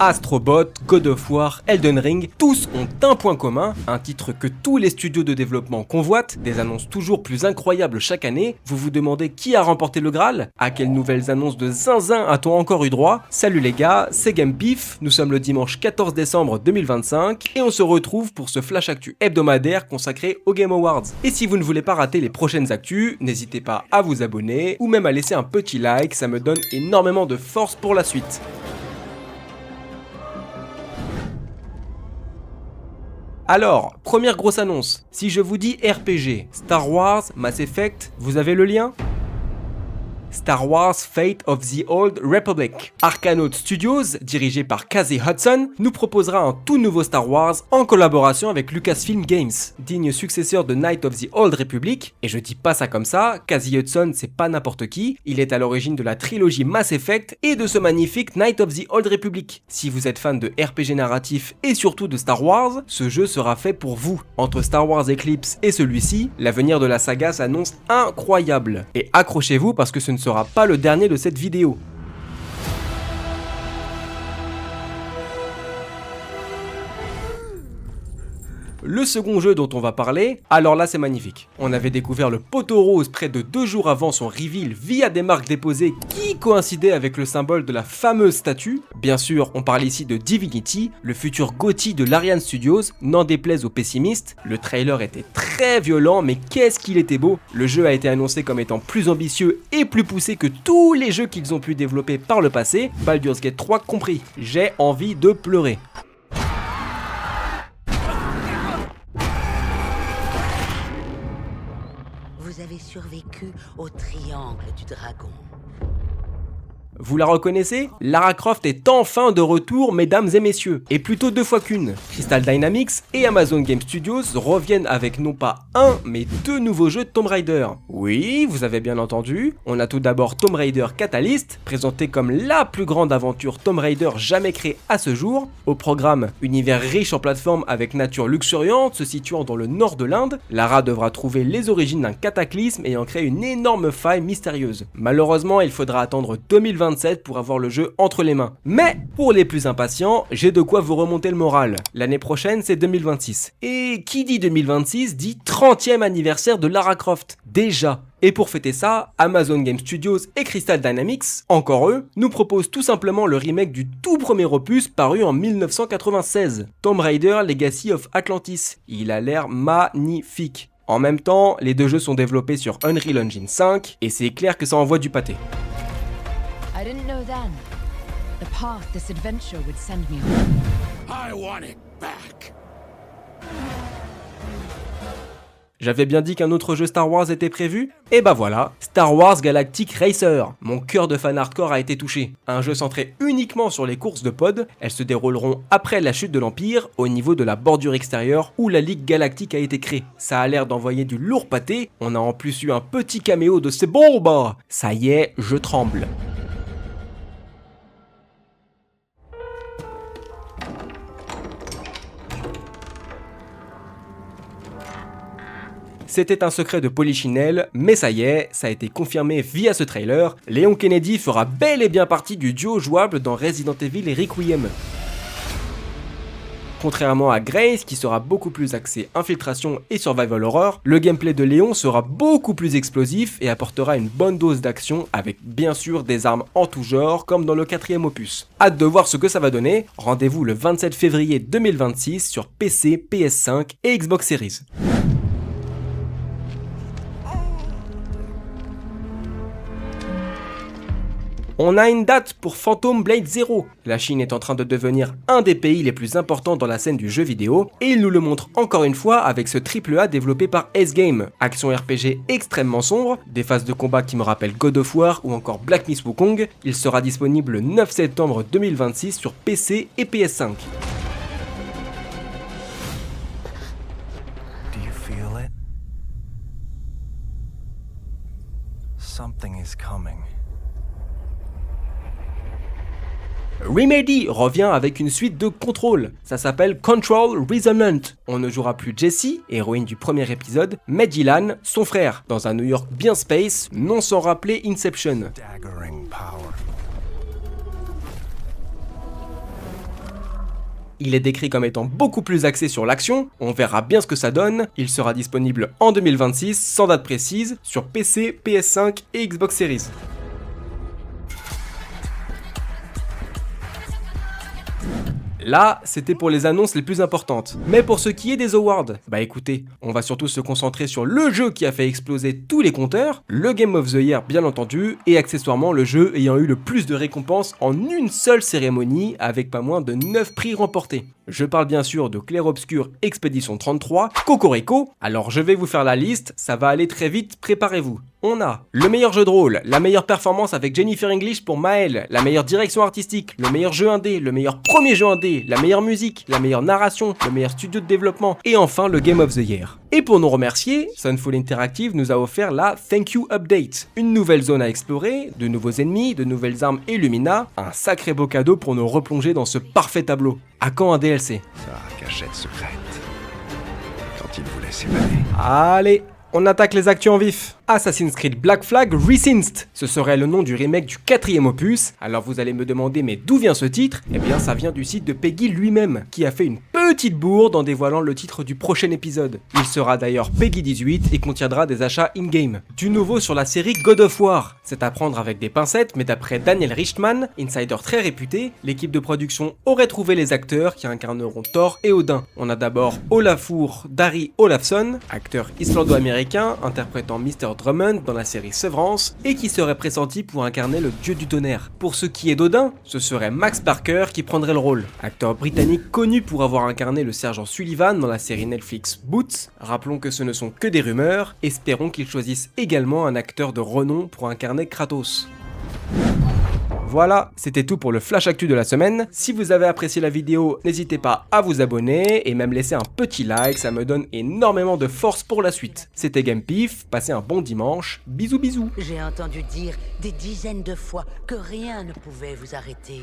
Astro Bot, God of War, Elden Ring, tous ont un point commun, un titre que tous les studios de développement convoitent, des annonces toujours plus incroyables chaque année. Vous vous demandez qui a remporté le Graal? À quelles nouvelles annonces de zinzin a-t-on encore eu droit? Salut les gars, c'est GamePif, nous sommes le dimanche 14 décembre 2025 et on se retrouve pour ce flash actu hebdomadaire consacré aux Game Awards. Et si vous ne voulez pas rater les prochaines actus, n'hésitez pas à vous abonner ou même à laisser un petit like, ça me donne énormément de force pour la suite. Alors, première grosse annonce, si je vous dis RPG, Star Wars, Mass Effect, vous avez le lien ? Star Wars Fate of the Old Republic. Arkanoid Studios, dirigé par Casey Hudson, nous proposera un tout nouveau Star Wars en collaboration avec Lucasfilm Games, digne successeur de Knights of the Old Republic. Et je dis pas ça comme ça, Casey Hudson c'est pas n'importe qui, il est à l'origine de la trilogie Mass Effect et de ce magnifique Knights of the Old Republic. Si vous êtes fan de RPG narratif et surtout de Star Wars, ce jeu sera fait pour vous. Entre Star Wars Eclipse et celui-ci, l'avenir de la saga s'annonce incroyable. Et accrochez-vous parce que ce ne sera pas le dernier de cette vidéo. Le second jeu dont on va parler, alors là c'est magnifique. On avait découvert le poteau rose près de 2 jours avant son reveal via des marques déposées qui coïncidaient avec le symbole de la fameuse statue. Bien sûr, on parle ici de Divinity, le futur GOTY de Larian Studios, n'en déplaise aux pessimistes. Le trailer était très violent, mais qu'est-ce qu'il était beau. Le jeu a été annoncé comme étant plus ambitieux et plus poussé que tous les jeux qu'ils ont pu développer par le passé, Baldur's Gate 3 compris. J'ai envie de pleurer. Vous avez survécu au triangle du dragon. Vous la reconnaissez? Lara Croft est enfin de retour, mesdames et messieurs, et plutôt 2 fois qu'une. Crystal Dynamics et Amazon Game Studios reviennent avec non pas un, mais 2 nouveaux jeux de Tomb Raider. Oui, vous avez bien entendu, on a tout d'abord Tomb Raider Catalyst, présenté comme la plus grande aventure Tomb Raider jamais créée à ce jour. Au programme, univers riche en plateformes avec nature luxuriante se situant dans le nord de l'Inde, Lara devra trouver les origines d'un cataclysme ayant créé une énorme faille mystérieuse. Malheureusement, il faudra attendre 2027 pour avoir le jeu entre les mains. Mais pour les plus impatients, j'ai de quoi vous remonter le moral. L'année prochaine, c'est 2026. Et qui dit 2026 dit 30e anniversaire de Lara Croft. Déjà. Et pour fêter ça, Amazon Game Studios et Crystal Dynamics, encore eux, nous proposent tout simplement le remake du tout premier opus paru en 1996, Tomb Raider Legacy of Atlantis. Il a l'air magnifique. En même temps, les 2 jeux sont développés sur Unreal Engine 5 et c'est clair que ça envoie du pâté. I didn't know then the path this adventure would send me on. I want it back. J'avais bien dit qu'un autre jeu Star Wars était prévu? Et bah voilà, Star Wars Galactic Racer. Mon cœur de fan hardcore a été touché. Un jeu centré uniquement sur les courses de pod, elles se dérouleront après la chute de l'Empire, au niveau de la bordure extérieure où la Ligue Galactique a été créée. Ça a l'air d'envoyer du lourd pâté, on a en plus eu un petit caméo de C'est bon bah. Ça y est, je tremble. C'était un secret de Polichinelle, mais ça y est, ça a été confirmé via ce trailer, Léon Kennedy fera bel et bien partie du duo jouable dans Resident Evil et Requiem. Contrairement à Grace, qui sera beaucoup plus axé infiltration et survival horror, le gameplay de Léon sera beaucoup plus explosif et apportera une bonne dose d'action avec bien sûr des armes en tout genre comme dans le 4e opus. Hâte de voir ce que ça va donner, rendez-vous le 27 février 2026 sur PC, PS5 et Xbox Series. On a une date pour Phantom Blade Zero. La Chine est en train de devenir un des pays les plus importants dans la scène du jeu vidéo, et il nous le montre encore une fois avec ce AAA développé par S-Game. Action RPG extrêmement sombre, des phases de combat qui me rappellent God of War ou encore Black Myth Wukong. Il sera disponible le 9 septembre 2026 sur PC et PS5. Do you feel it? Something is coming. Remedy revient avec une suite de Control, ça s'appelle Control Resonant. On ne jouera plus Jessie, héroïne du premier épisode, mais Dylan, son frère, dans un New York bien space, non sans rappeler Inception. Daggering power. Il est décrit comme étant beaucoup plus axé sur l'action, on verra bien ce que ça donne. Il sera disponible en 2026, sans date précise, sur PC, PS5 et Xbox Series. Là, c'était pour les annonces les plus importantes. Mais pour ce qui est des awards, bah écoutez, on va surtout se concentrer sur le jeu qui a fait exploser tous les compteurs, le Game of the Year bien entendu, et accessoirement le jeu ayant eu le plus de récompenses en une seule cérémonie, avec pas moins de 9 prix remportés. Je parle bien sûr de Clair Obscur Expedition 33, Cocorico. Alors je vais vous faire la liste, ça va aller très vite, préparez-vous. On a le meilleur jeu de rôle, la meilleure performance avec Jennifer English pour Maël, la meilleure direction artistique, le meilleur jeu indé, le meilleur premier jeu indé, la meilleure musique, la meilleure narration, le meilleur studio de développement et enfin le Game of the Year. Et pour nous remercier, Sunfall Interactive nous a offert la Thank You Update, une nouvelle zone à explorer, de nouveaux ennemis, de nouvelles armes et Lumina, un sacré beau cadeau pour nous replonger dans ce parfait tableau. À quand un DLC? Sa cachette secrète. Quand il voulait s'évader. Allez, on attaque les actus en vif. Assassin's Creed Black Flag Resynth, ce serait le nom du remake du 4e opus. Alors vous allez me demander mais d'où vient ce titre? Eh bien ça vient du site de Peggy lui-même, qui a fait une petite bourde en dévoilant le titre du prochain épisode. Il sera d'ailleurs Peggy 18 et contiendra des achats in-game. Du nouveau sur la série God of War, c'est à prendre avec des pincettes, mais d'après Daniel Richtman, insider très réputé, l'équipe de production aurait trouvé les acteurs qui incarneront Thor et Odin. On a d'abord Olafur Darri Olafsson, acteur islando-américain interprétant Mr. Drummond dans la série Severance et qui serait pressenti pour incarner le dieu du tonnerre. Pour ce qui est d'Odin, ce serait Max Parker qui prendrait le rôle, acteur britannique connu pour avoir incarné le sergent Sullivan dans la série Netflix Boots. Rappelons que ce ne sont que des rumeurs, espérons qu'ils choisissent également un acteur de renom pour incarner Kratos. Voilà, c'était tout pour le Flash Actu de la semaine. Si vous avez apprécié la vidéo, n'hésitez pas à vous abonner et même laisser un petit like, ça me donne énormément de force pour la suite. C'était GamePif, passez un bon dimanche, bisous bisous. J'ai entendu dire des dizaines de fois que rien ne pouvait vous arrêter.